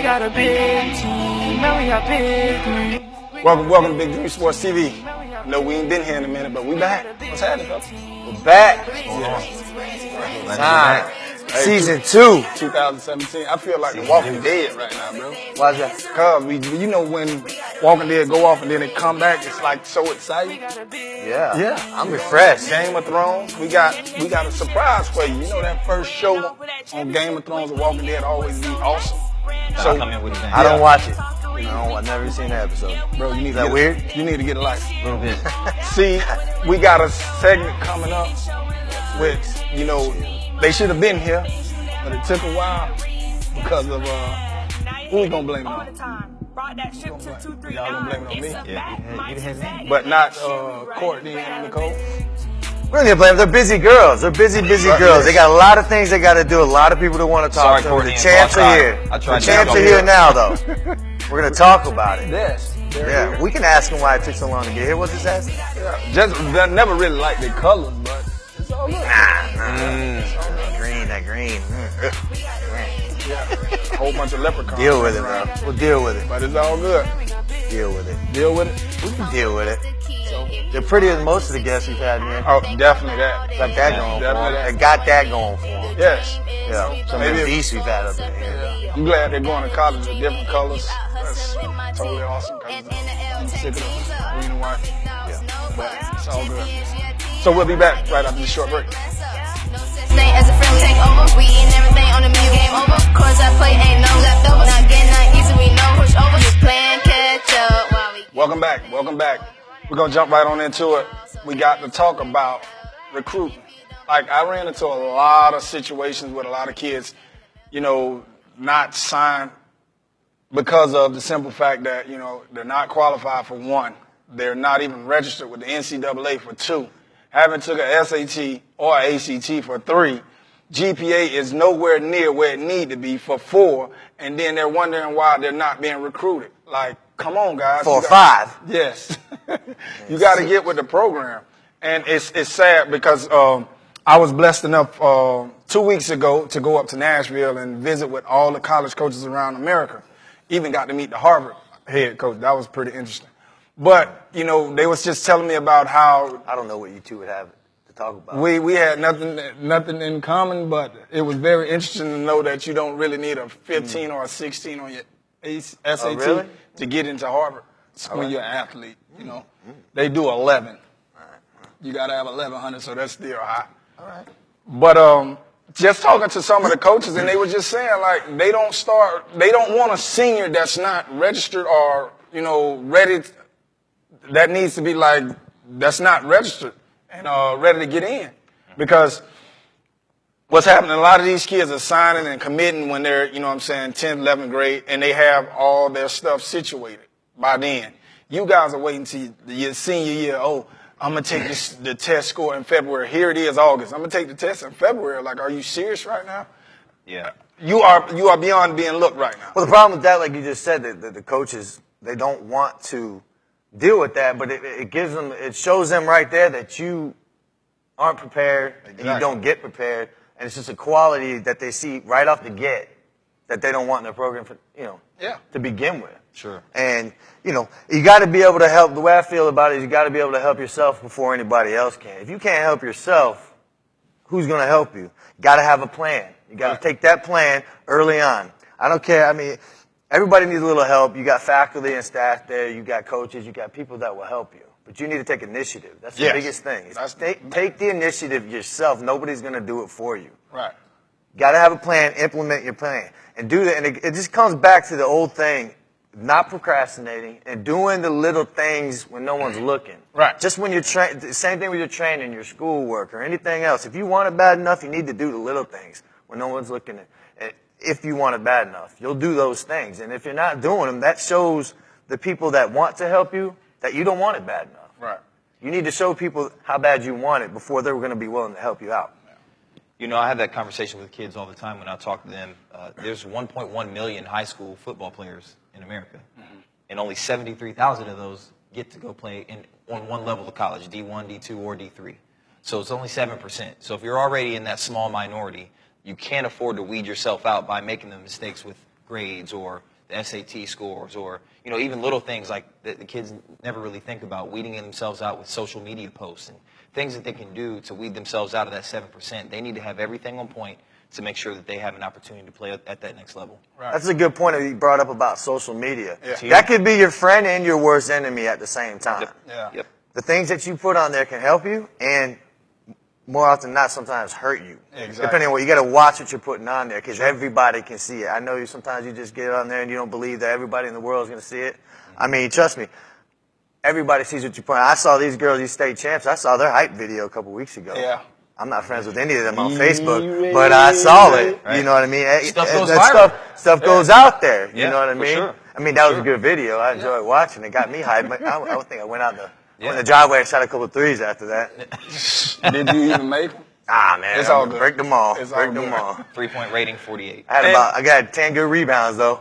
got a big team, man, we got big dreams. Welcome to Big Dream Sports TV. No, we ain't been here in a minute, but we back. What's happening, fellas? We're back. Time. Season 2. 2017. I feel like The Walking Dead right now, bro. Why's that? Cause you know when Walking Dead go off and then they come back, it's like so exciting. Yeah. I'm refreshed. Game of Thrones, we got a surprise for you. You know that first show on Game of Thrones of Walking Dead always be awesome. So come in with a bang. I don't watch it. I've never seen that episode. Bro, you need Is that weird? You need to get a life. A little bit. See, we got a segment coming up with, they should have been here, but it took a while because of, who we gonna blame it on? Y'all gonna blame it on me? Yeah, you had me. But not Courtney and Nicole? We're gonna blame them. They're busy girls. They're busy girls. They got a lot of things they got to do. A lot of people that want to talk to them. The champs are here. The champs are here now, though. We're gonna talk about it. Yes. Yeah, we can ask them why it took so long to get here. What's this asking? Yeah. Just I never really liked their colors, but it's all good. That green. Yeah. A whole bunch of leprechauns. Deal with it, bro. We'll deal with it. But it's all good. Deal with it. Deal with it. We can deal with it. They're prettier than most of the guests we've had here. Oh, definitely that. Got that going for them. They got that going for them. Yes. Yeah. Some of the beasts we've had up in here. Yeah. I'm glad they're going to college with different colors. That's totally awesome. I'm sick of the green and white. Yeah. But it's all good. So we'll be back right after this short break. Stay as a friend, we take over. We eating everything on the menu, game over. Cause I play, ain't no leftovers. Not getting not easy, we know push over. Just playing catch up while we. Welcome back. We're going to jump right on into it. We got to talk about recruiting. Like, I ran into a lot of situations with a lot of kids, not signed because of the simple fact that, they're not qualified for one. They're not even registered with the NCAA for two. Haven't took a SAT or ACT for three. GPA is nowhere near where it need to be for four. And then they're wondering why they're not being recruited. Like, come on, guys. 4 or 5. Yes. You got to get with the program. And it's sad because I was blessed enough 2 weeks ago to go up to Nashville and visit with all the college coaches around America. Even got to meet the Harvard head coach. That was pretty interesting. But, they was just telling me about how I don't know what you two would have to talk about. we had nothing in common, but it was very interesting to know that you don't really need a 15 or a 16 on your SAT to get into Harvard when you're an athlete. They do 11. You got to have 1100, so that's still high. All right. But just talking to some of the coaches, and they were just saying, like, they don't want a senior that's not registered or, ready, that needs to be like, that's not registered and ready to get in. Because what's happening, a lot of these kids are signing and committing when they're, 10th, 11th grade, and they have all their stuff situated by then. You guys are waiting till your senior year. Oh, I'm going to take the test score in February. Here it is, August. I'm going to take the test in February. Like, are you serious right now? Yeah. You are beyond being looked right now. Well, the problem with that, like you just said, the coaches, they don't want to deal with that, but it shows them right there that you aren't prepared, and you don't get prepared, and it's just a quality that they see right off the get that they don't want in their program to begin with. Sure. And, you got to be able to help. The way I feel about it is you got to be able to help yourself before anybody else can. If you can't help yourself, who's going to help you? You got to have a plan. You got to take that plan early on. I don't care. I mean, everybody needs a little help. You got faculty and staff there. You got coaches. You got people that will help you. But you need to take initiative. That's the biggest thing. Take the initiative yourself. Nobody's going to do it for you. Right. You got to have a plan. Implement your plan. And do that. And it just comes back to the old thing. Not procrastinating and doing the little things when no one's looking. Right. Just when you're same thing with your training, your schoolwork, or anything else. If you want it bad enough, you need to do the little things when no one's looking. If you want it bad enough, you'll do those things. And if you're not doing them, that shows the people that want to help you that you don't want it bad enough. Right. You need to show people how bad you want it before they're going to be willing to help you out. I have that conversation with kids all the time when I talk to them. There's 1.1 million high school football players in America, and only 73,000 of those get to go play on one level of college, D1, D2, or D3. So it's only 7%. So if you're already in that small minority, you can't afford to weed yourself out by making the mistakes with grades or the SAT scores, or even little things like that the kids never really think about, weeding themselves out with social media posts and things that they can do to weed themselves out of that 7%. They need to have everything on point to make sure that they have an opportunity to play at that next level. Right. That's a good point that you brought up about social media. Yeah. That could be your friend and your worst enemy at the same time. Yep. Yeah. Yep. The things that you put on there can help you, and more often than not, sometimes hurt you. Exactly. Depending on what, you got to watch what you're putting on there, because everybody can see it. I know sometimes you just get on there and you don't believe that everybody in the world is going to see it. I mean, trust me, everybody sees what you put on. I saw these girls, these state champs. I saw their hype video a couple weeks ago. Yeah. I'm not friends with any of them on Facebook, but I saw it. Right. You know what I mean? Stuff goes That viral. stuff goes out there. You Yeah, know what I for mean? sure. I mean, that was a good video. I enjoyed watching it. Got me hyped. But I think I went out in the driveway and shot a couple of threes after that. Did you even make them? Ah, man. It's all good. Break them all. It's Break all them good. all. 3-point rating, 48. I got 10 good rebounds, though.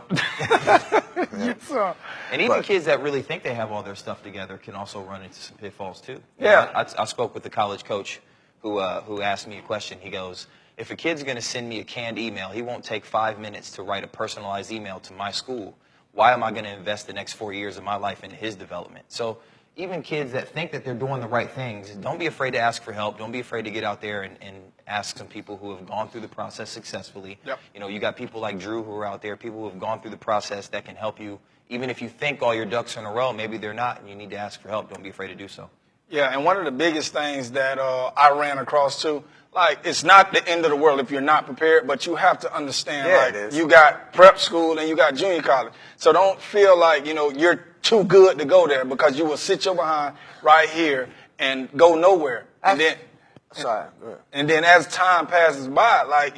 So, And even kids that really think they have all their stuff together can also run into some pitfalls too. Yeah. I spoke with the college coach who asked me a question. He goes, if a kid's going to send me a canned email, he won't take 5 minutes to write a personalized email to my school. Why am I going to invest the next 4 years of my life into his development? So even kids that think that they're doing the right things, don't be afraid to ask for help. Don't be afraid to get out there and ask some people who have gone through the process successfully. Yep. You got people like Drew who are out there, people who have gone through the process that can help you. Even if you think all your ducks are in a row, maybe they're not, and you need to ask for help. Don't be afraid to do so. yeah, and one of the biggest things that I ran across too, like, it's not the end of the world if you're not prepared, but you have to understand, Yeah, like, it is. you got prep school and you got junior college. So don't feel like, you're too good to go there, because you will sit your behind right here and go nowhere. And then, Sorry. Go ahead. and then as time passes by, like,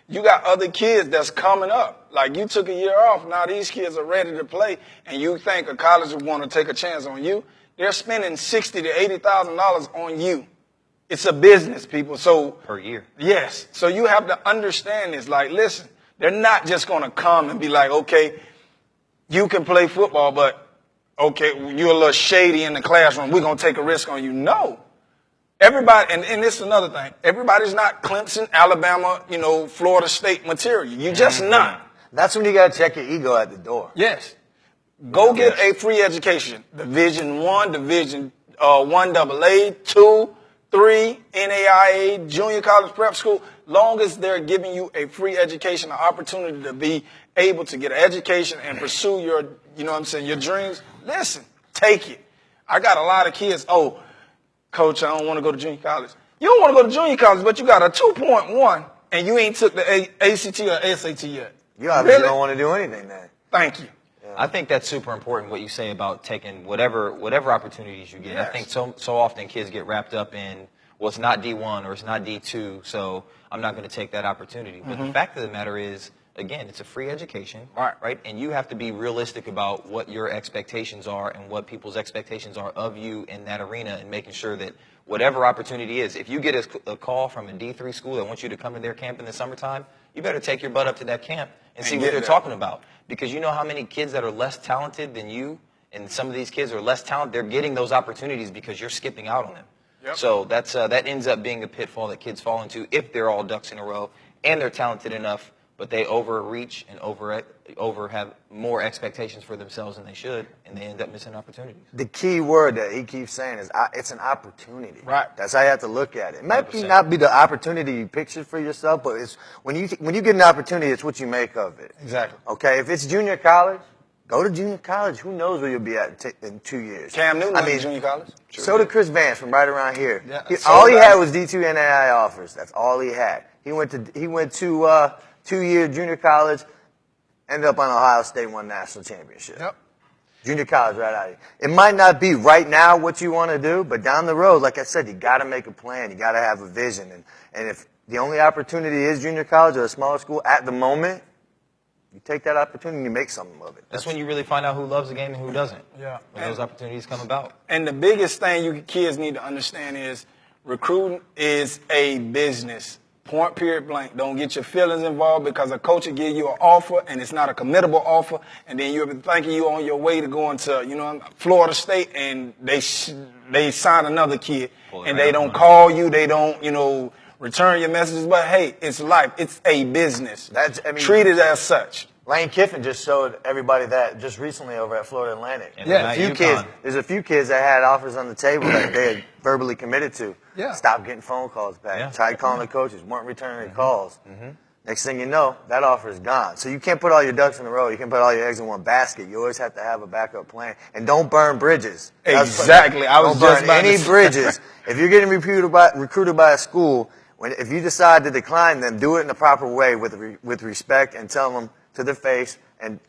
you got other kids that's coming up. Like, you took a year off. Now these kids are ready to play, and you think a college would want to take a chance on you. They're spending $60,000 to $80,000 on you. It's a business, people. So Per year. yes. So you have to understand this. Like, listen, they're not just going to come and be like, okay, you can play football, but okay, you're a little shady in the classroom. We're going to take a risk on you. No. Everybody, and this is another thing. Everybody's not Clemson, Alabama, Florida State material. You're just not. That's when you got to check your ego at the door. Yes. Go get a free education. Division I, Division 1 AA, 2, 3, NAIA, junior college prep school. Long as they're giving you a free education, an opportunity to be able to get an education and pursue your, your dreams. Listen, take it. I got a lot of kids. Oh, coach, I don't want to go to junior college. You don't want to go to junior college, but you got a 2.1 and you ain't took the ACT or SAT yet. You obviously Really? don't want to do anything then. Thank you. I think that's super important what you say about taking whatever opportunities you get. Yes. I think so often kids get wrapped up in, well, it's not D1 or it's not D2, so I'm not going to take that opportunity. But the fact of the matter is, again, it's a free education, right? And you have to be realistic about what your expectations are and what people's expectations are of you in that arena, and making sure that whatever opportunity is, if you get a call from a D3 school that wants you to come to their camp in the summertime, you better take your butt up to that camp and see what get they're there. talking about. Because you know how many kids that are less talented than you, and some of these kids are less talented, they're getting those opportunities because you're skipping out on them. Yep. So that ends up being a pitfall that kids fall into if they're all ducks in a row and they're talented enough, but they overreach and over have more expectations for themselves than they should, and they end up missing opportunities. The key word that he keeps saying is it's an opportunity. Right. That's how you have to look at it. It might 100%. not be the opportunity you pictured for yourself, but it's when you get an opportunity, it's what you make of it. Exactly. Okay, if it's junior college, go to junior college. Who knows where you'll be at in 2 years? Cam Newton went to junior college. So did Chris Vance from right around here. Yeah, All he so had did- was D2 NAI offers. That's all he had. He went to 2-year junior college, ended up on Ohio State, won national championship. Yep. Junior college right out of here. It might not be right now what you want to do, but down the road, like I said, you got to make a plan. You got to have a vision. And if the only opportunity is junior college or a smaller school at the moment, you take that opportunity and you make something of it. That's when you really find out who loves the game and who doesn't. Yeah. When those opportunities come about. And the biggest thing you kids need to understand is recruiting is a business. Point, period, blank. Don't get your feelings involved, because a coach will give you an offer and it's not a committable offer, and then you'll be thinking you're on your way to going to, Florida State, and they sign another kid, and they don't call you, they don't, return your messages. But hey, it's life. It's a business. Treat it as such. Lane Kiffin just showed everybody that just recently over at Florida Atlantic. And Yeah. There's a few kids that had offers on the table that they had verbally committed to. Yeah. Stopped getting phone calls back. Yeah. Tried calling the coaches, weren't returning their calls. Next thing you know, that offer is gone. So you can't put all your ducks in a row. You can't put all your eggs in one basket. You always have to have a backup plan. And don't burn bridges. Exactly. I was don't just burn about to any say- bridges. If you're getting recruited by a school, if you decide to decline them, do it in the proper way with respect and tell them to their face and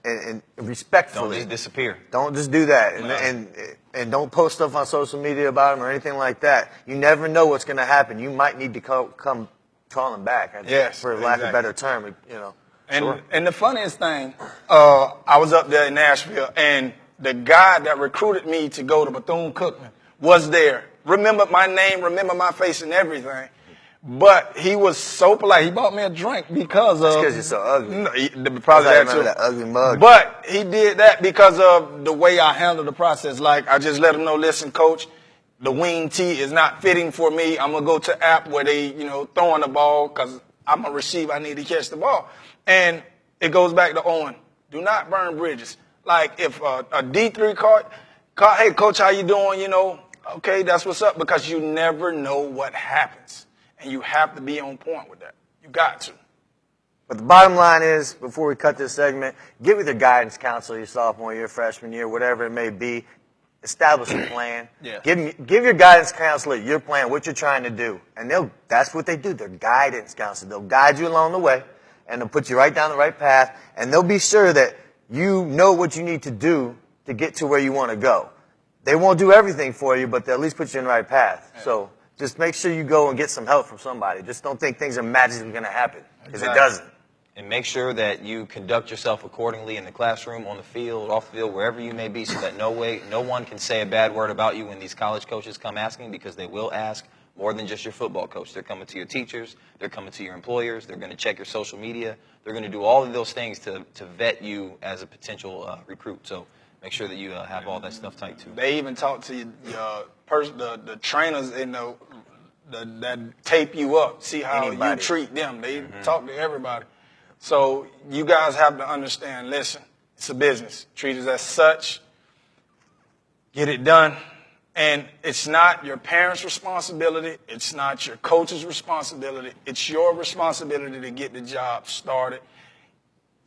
respectfully. Don't just disappear. Don't just do that, and don't post stuff on social media about them or anything like that. You never know what's going to happen. You might need to come call them back. Yes, for lack of a exactly. better term, you know. And the funniest thing, I was up there in Nashville, and the guy that recruited me to go to Bethune-Cookman was there. Remembered my name, remembered my face, and everything. But he was so polite. He bought me a drink because of... because you're so ugly. Probably I that remember too. that ugly mug. But he did that because of the way I handled the process. Like, I just let him know, listen, coach, the wing tee is not fitting for me. I'm going to go to app where they, throwing the ball because I'm a receiver. I need to catch the ball. And it goes back to Owen. Do not burn bridges. Like, if a D3 call, hey, coach, how you doing? Okay, that's what's up, because you never know what happens. And you have to be on point with that. You got to. But the bottom line is, before we cut this segment, get with your guidance counselor your sophomore year, freshman year, whatever it may be. Establish a plan. Yeah. Give your guidance counselor your plan, what you're trying to do. And that's what they do. They're guidance counselors. They'll guide you along the way, and they'll put you right down the right path, and they'll be sure that you know what you need to do to get to where you want to go. They won't do everything for you, but they'll at least put you in the right path. Yeah. So just make sure you go and get some help from somebody. Just don't think things are magically going to happen, because it doesn't. And make sure that you conduct yourself accordingly in the classroom, on the field, off the field, wherever you may be, so that no one can say a bad word about you when these college coaches come asking, because they will ask more than just your football coach. They're coming to your teachers. They're coming to your employers. They're going to check your social media. They're going to do all of those things to vet you as a potential recruit. So make sure that you have all that stuff tight, too. They even talk to the trainers that tape you up, see how you treat them. They talk to everybody. So you guys have to understand, listen, it's a business. Treat it as such. Get it done. And it's not your parents' responsibility. It's not your coach's responsibility. It's your responsibility to get the job started.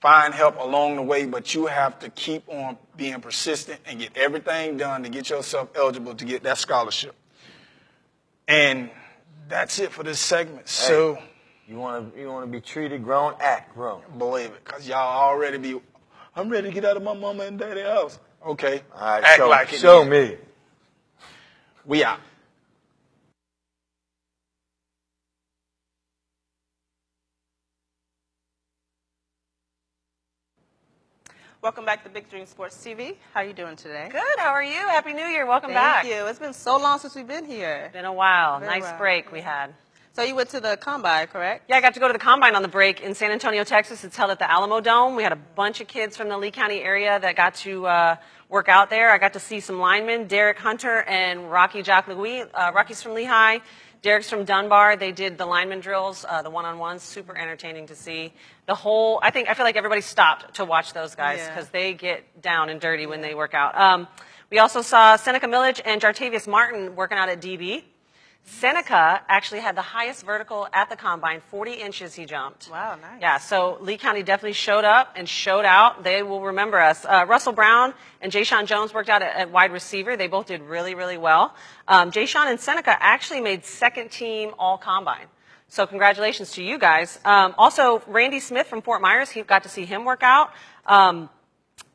Find help along the way, but you have to keep on being persistent and get everything done to get yourself eligible to get that scholarship. And that's it for this segment. Hey, so you want to be treated grown, act grown. Believe it, because y'all already be, I'm ready to get out of my mama and daddy house. Okay. All right, act like it. Show me. We out. Welcome back to Big Dream Sports TV. How are you doing today? Good. How are you? Happy New Year. Welcome back. Thank you. It's been so long since we've been here. Been a while. Very Nice well. break we had. So you went to the Combine, correct? Yeah, I got to go to the Combine on the break in San Antonio, Texas. It's held at the Alamo Dome. We had a bunch of kids from the Lee County area that got to work out there. I got to see some linemen, Derek Hunter and Rocky Jock Louis. Rocky's from Lehigh. Derek's from Dunbar. They did the lineman drills, the one-on-ones, super entertaining to see. I feel like everybody stopped to watch those guys because they get down and dirty when they work out. We also saw Seneca Millage and Jartavius Martin working out at DB. Seneca actually had the highest vertical at the Combine, 40 inches he jumped. Wow, nice. Yeah, so Lee County definitely showed up and showed out. They will remember us. Russell Brown and Jay-Sean Jones worked out at wide receiver. They both did really, really well. Jay-Sean and Seneca actually made second team all-Combine. So congratulations to you guys. Also, Randy Smith from Fort Myers, he got to see him work out.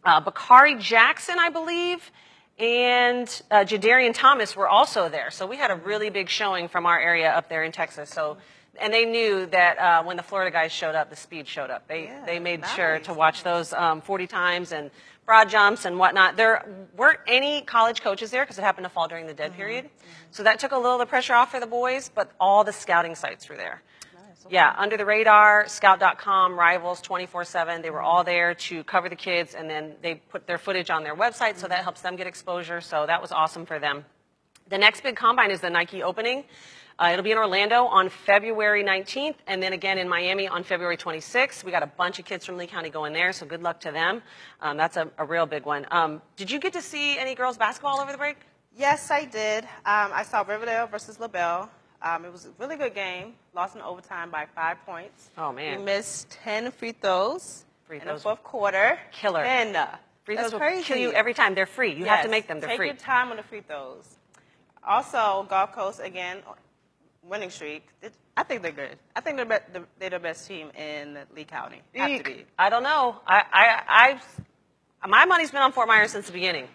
Bakari Jackson, I believe, and Jadarian Thomas were also there. So we had a really big showing from our area up there in Texas. So, and they knew that when the Florida guys showed up, the speed showed up. They made sure to watch those 40 times and broad jumps and whatnot. There weren't any college coaches there because it happened to fall during the dead period. So that took a little of the pressure off for the boys, but all the scouting sites were there. Yeah, Under the Radar, Scout.com, Rivals, 24/7. They were all there to cover the kids, and then they put their footage on their website, so that helps them get exposure. So that was awesome for them. The next big combine is the Nike opening. It'll be in Orlando on February 19th, and then again in Miami on February 26th. We got a bunch of kids from Lee County going there, so good luck to them. That's a real big one. Did you get to see any girls basketball over the break? Yes, I did. I saw Riverdale versus LaBelle. It was a really good game. Lost in overtime by 5 points. Oh, man. We missed 10 free throws in the fourth quarter. Killer. 10. Free That's throws will crazy. kill you every time. They're free. You have to make them. They're Take free. your time on the free throws. Also, Gulf Coast, again, winning streak. I think they're good. I think they're the best team in Lee County. Have to be. I don't know. My money's been on Fort Myers since the beginning.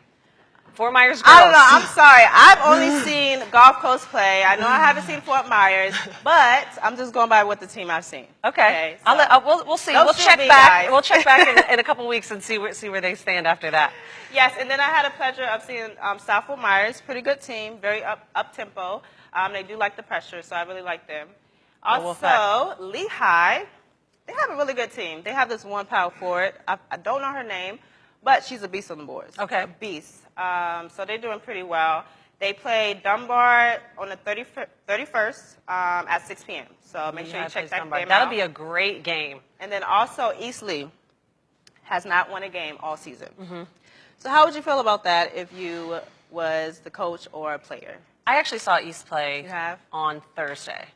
Fort Myers girls. I don't know. I'm sorry. I've only seen Gulf Coast play. I know I haven't seen Fort Myers, but I'm just going by what the team I've seen. Okay. So We'll see. don't We'll shoot check me, back. guys. We'll check back in a couple weeks and see where they stand after that. Yes, and then I had a pleasure of seeing South Fort Myers. Pretty good team. Very up tempo. They do like the pressure, so I really like them. Also, Lehigh. They have a really good team. They have this one power forward. I don't know her name, but she's a beast on the boards. Okay. A beast. So they're doing pretty well. They play Dunbar on the 31st at 6 p.m. So make sure you check that game out. That'll be a great game. And then also Eastleigh has not won a game all season. Mm-hmm. So how would you feel about that if you was the coach or a player? I actually saw East play You have? on Thursday,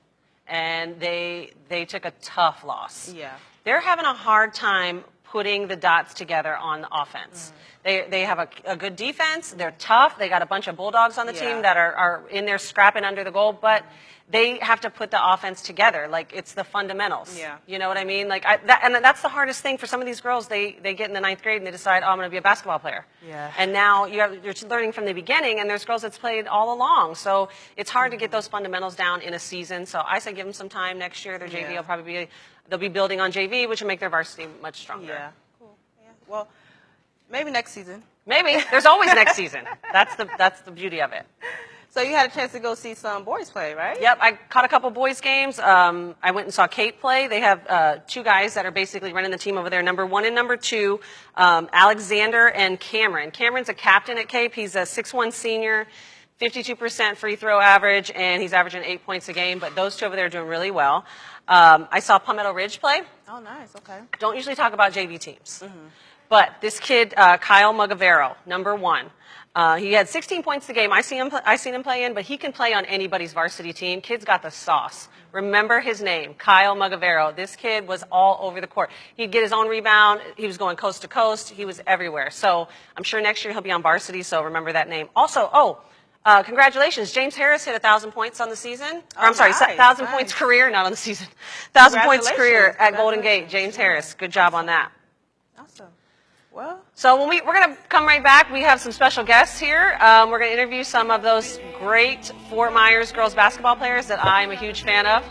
and they took a tough loss. Yeah. They're having a hard time putting the dots together on the offense. They have a good defense. They're tough. They got a bunch of Bulldogs on the team that are in there scrapping under the goal, but they have to put the offense together. Like, it's the fundamentals. Yeah. You know what I mean? Like, and that's the hardest thing for some of these girls. They get in the 9th grade and they decide, oh, I'm going to be a basketball player. Yeah. And now you're learning from the beginning, and there's girls that's played all along. So it's hard to get those fundamentals down in a season. So I say give them some time next year. Their JV will probably they'll be building on JV, which will make their varsity much stronger. Yeah. Cool. Yeah. Well, maybe next season. Maybe. There's always next season. That's the beauty of it. So you had a chance to go see some boys play, right? Yep, I caught a couple boys games. I went and saw Kate play. They have 2 guys that are basically running the team over there, number 1 and number 2, Alexander and Cameron. Cameron's a captain at Cape. He's a 6'1" senior, 52% free throw average, and he's averaging 8 points a game. But those 2 over there are doing really well. I saw Palmetto Ridge play. Oh, nice. Okay. Don't usually talk about JV teams. But this kid, Kyle Mugavero, number 1, he had 16 points a game. I seen him play in, but he can play on anybody's varsity team. Kid's got the sauce. Remember his name, Kyle Mugavero. This kid was all over the court. He'd get his own rebound. He was going coast to coast. He was everywhere. So I'm sure next year he'll be on varsity, so remember that name. Also, congratulations. James Harris hit 1,000 points on the season. Or, I'm sorry, 1,000 points career, not on the season. 1,000 points career at Golden Gate. James Harris. Good job on that. Awesome. Well, so we're going to come right back. We have some special guests here. We're going to interview some of those great Fort Myers girls basketball players that I'm a huge fan of.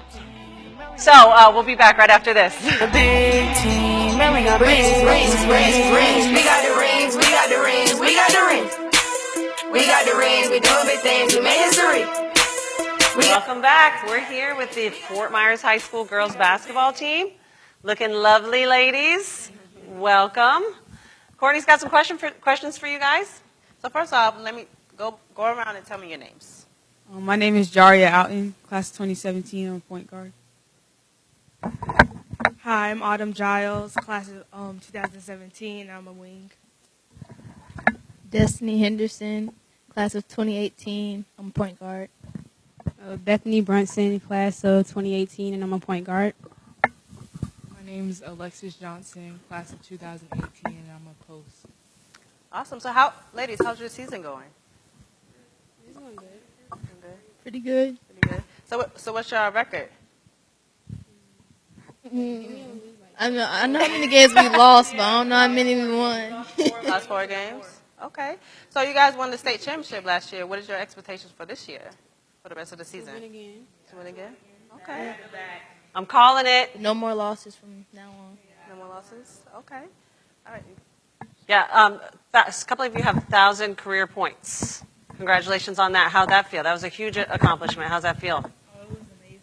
So we'll be back right after this. A big team, and we got Rings. We got the rings. We got the rings. We got the rings. We got the rings. We doing big things. We made history. Welcome back. We're here with the Fort Myers High School girls basketball team. Looking lovely, ladies. Welcome. Courtney's got some questions for you guys. so first off, let me go around and tell me your names. My name is Jaria Outen, class of 2017. I'm a point guard. Hi, I'm Autumn Giles, class of 2017. I'm a wing. Destiny Henderson, class of 2018. I'm a point guard. Bethany Brunson, class of 2018, and I'm a point guard. My name's Alexis Johnson, class of 2018, and I'm a post. Awesome. So ladies, how's your season going? It's going good. Pretty good. Pretty good. So what's your record? I know how many games we lost, but I don't know how many we won. Last 4 games? Okay. So you guys won the state championship last year. What is your expectations for this year, for the rest of the season? To win again. To win again? Okay. I'm calling it. No more losses from now on. No more losses? Okay. All right. Yeah, a couple of you have 1,000 career points. Congratulations on that. How'd that feel? That was a huge accomplishment. How's that feel? Oh, it was amazing.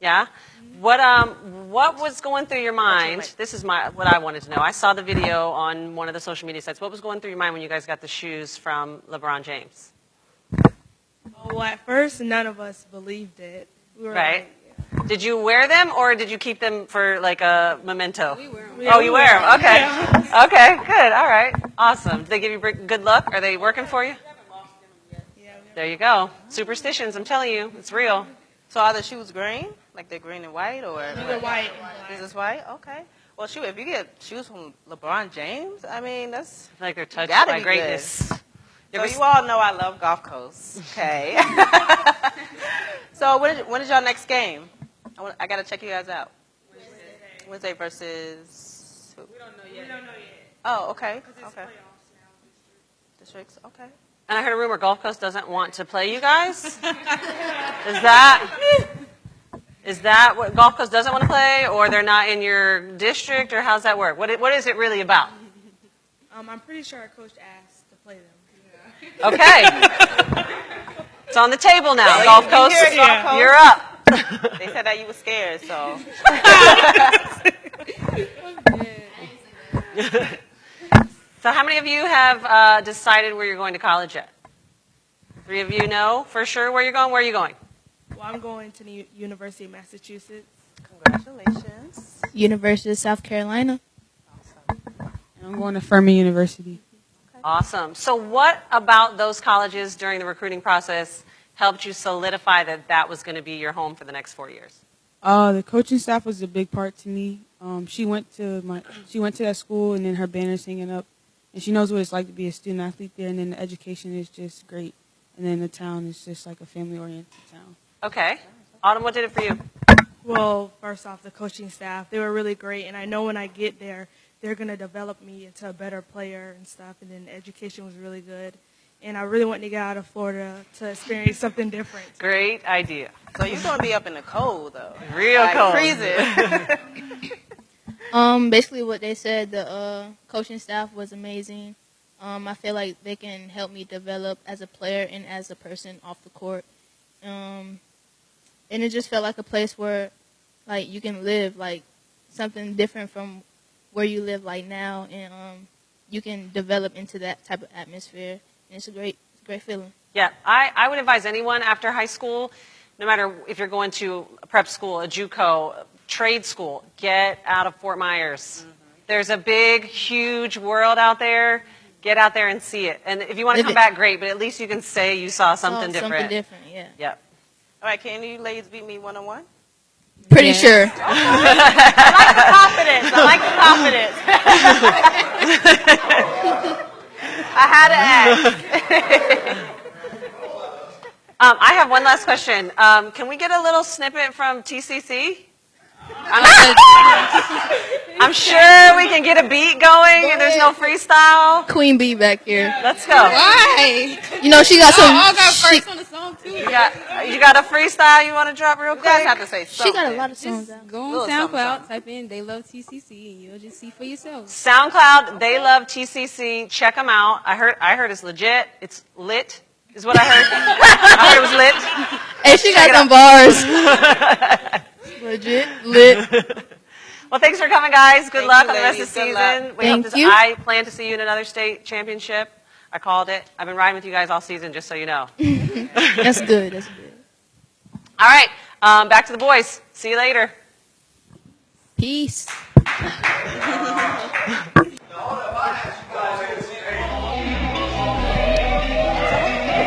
Yeah? What was going through your mind? This is what I wanted to know. I saw the video on one of the social media sites. What was going through your mind when you guys got the shoes from LeBron James? Well, at first, none of us believed it. We were Right. like, Did you wear them or did you keep them for like a memento? We wear 'em. Oh, Yeah, you we wear them. wear 'em. Okay. Yeah. Okay, good. All right. Awesome. Did they give you good luck? Are they working for you? There you go. Superstitions, I'm telling you, it's real. So are the shoes green? Like they're green and white, or They're white. This is white. Okay. Well, shoot, if you get shoes from LeBron James, I mean that's like they're touched gotta by be greatness. Good. So you all know I love Gulf Coast. Okay. So when is your next game? I gotta check you guys out. Wednesday versus who? We don't know yet. Oh, okay. Okay. Districts. Okay. And I heard a rumor Gulf Coast doesn't want to play you guys. Is that what Gulf Coast doesn't want to play, or they're not in your district, or how's that work? What is it really about? I'm pretty sure our coach asked to play them. Okay. It's on the table now. Well, Gulf you Coast, hear it, Gulf Coast? you're up. They said that you were scared, so. So how many of you have decided where you're going to college yet? 3 of you know for sure where you're going? Where are you going? Well, I'm going to the University of Massachusetts. Congratulations. University of South Carolina. And I'm going to Furman University. Awesome. So what about those colleges during the recruiting process helped you solidify that that was going to be your home for the next 4 years? The coaching staff was a big part to me. She went to that school, and then her banner's hanging up, and she knows what it's like to be a student athlete there. And then the education is just great, and then the town is just like a family-oriented town. Okay. Autumn, what did it for you? Well, first off, the coaching staff, they were really great, and I know when I get there, they're going to develop me into a better player and stuff, and then the education was really good. And I really wanted to get out of Florida to experience something different. Great idea. So you're going to be up in the cold, though. Real like cold. Freezing. Basically what they said, the coaching staff was amazing. I feel like they can help me develop as a player and as a person off the court. And it just felt like a place where, like, you can live, like, something different from where you live, like, now. And you can develop into that type of atmosphere. And it's a great feeling. Yeah, I would advise anyone after high school, no matter if you're going to a prep school, a JUCO, a trade school, get out of Fort Myers. Mm-hmm. There's a big, huge world out there. Get out there and see it. And if you want to come back, great, but at least you can say you saw something different. Something different, yeah. Yep. All right, can you ladies beat me one-on-one? Pretty sure. I like the confidence. I had to ask. I have one last question. Can we get a little snippet from TCC? I'm sure we can get a beat going and there's no freestyle. Queen Bee back here. Let's go. Why? You know, she got some. I got first on the song too. You got a freestyle you want to drop real You quick? guys have to say something. She got a lot of songs Just out. go on Little SoundCloud, something. type in "They Love TCC" and you'll just see for yourself. SoundCloud, They Love TCC. Check them out. I heard it's legit. It's lit, is what I heard. I heard it was lit. Hey, she Check got some bars. Legit, lit. Well, thanks for coming, guys. Good Thank luck you, on the rest of the ladies. Good season. luck. We hope Thank you. I plan to see you in another state championship. I called it. I've been riding with you guys all season, just so you know. That's good. That's good. All right, back to the boys. See you later. Peace.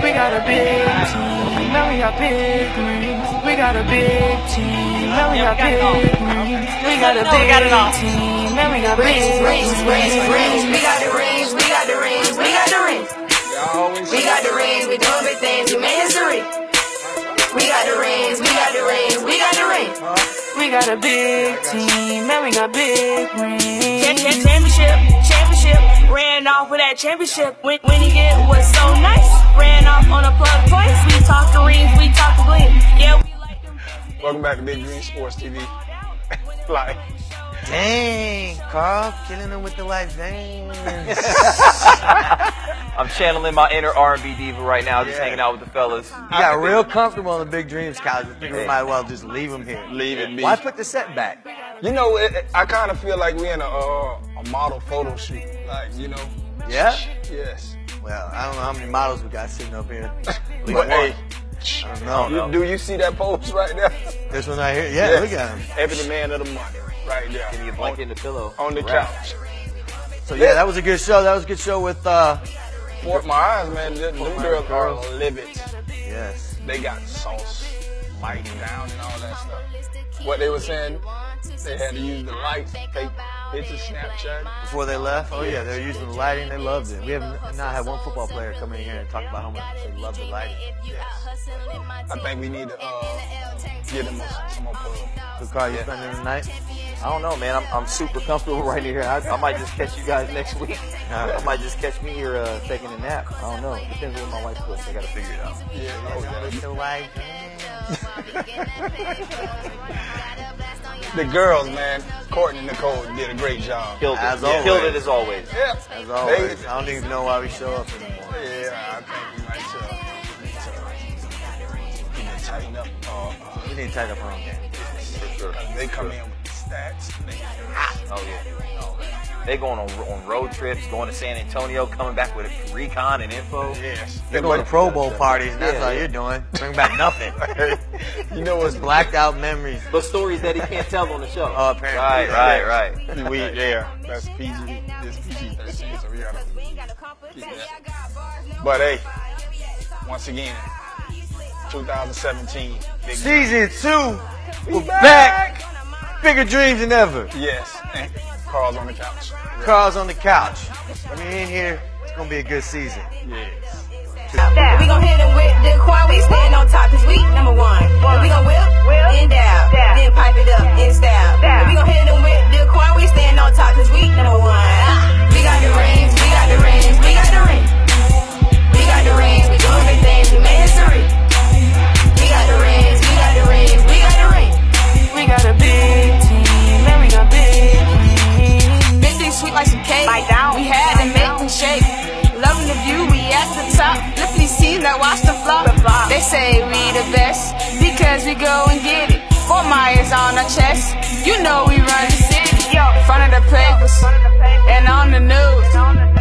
We got a big team, now we got big rings. We got a big team, now we got big rings. We got a big team, now we got big rings. We got the rings, we got the rings, we got the rings. We got the rings, we doing big things, we made history. We got the rings, we got the rings, we got the rings. We got a big team, now we got big rings. Championship, ran off with that championship. When he get was so nice, ran off on a plug twice. We talk the rings, we talk the gleam. Yeah, we like them. Welcome back to Big Green Sports TV. Like, Dang, Carl, killing them with the white veins. I'm channeling my inner R&B diva right now, just hanging out with the fellas. You got real comfortable on the Big Dreams couch. I think we might as well just leave them here. leave it be. Why put the set back? You know, I kind of feel like we're in a model photo shoot. Like, you know. Yeah? Yes. Well, I don't know how many models we got sitting up here. But hey, No. Do you see that post right there? This one right here? Yeah, look at him. Ebony Man of the month, right there. Give me a blanket and a pillow. On the couch. So yeah, that was a good show. That was a good show with Fort Myers, man. Them girls are livid. Yes. They got sauce, lighting down, and all that stuff. What they were saying, they had to use the lights, take pictures, Snapchat. Before they left? Oh yeah, they were using the lighting. They loved it. We have not had one football player come in here and talk about how much they love the lighting. Yes. I think we need to get them some more pub. So Carl, you spending the night? I don't know, man. I'm super comfortable right here. I might just catch you guys next week. I might just catch me here taking a nap. I don't know. Depends on what my wife cooks. I got to figure it out. The girls, man, Courtney and Nicole did a great job. Killed it. Always. Killed it as always. Yeah. As always. I don't even know why we show up anymore. Yeah, I think we might tighten up. We need to tighten up our own game. For sure. They come in with the stats. Oh, yeah. They going on road trips, going to San Antonio, coming back with recon and info. Yes. They're going to Pro Bowl parties, and that's all you're doing. Bring back nothing. You know what's blacked out memories. But stories that he can't tell on the show. Oh, apparently. Right. That's PG. This PG-13, so we gotta keep that. But hey, once again, 2017. Season 2, we're back. Bigger dreams than ever. Yes. And Carl's on the couch. Carl's on the couch. When you're in here, it's gonna be a good season. Yes. We gon' hit them with the choir, we stand on top, cause we number one. We gon' whip, and dab, then pipe it up in style. We gon' hit them with the choir, we stand on top, cause we number one. We got the rings, we got the rings, we got the rings. We got the rings, we doing big things, we made history. We got the rings, we got the rings, we got the rings. We got a big team, man, we got big dreams. Big things sweet like some cake. We had to make them shake. Loving the view, we at the top. Look at these teams that watch the flop. They say we the best because we go and get it. Fort Myers on our chest. You know we run the city. Front of the papers and on the news.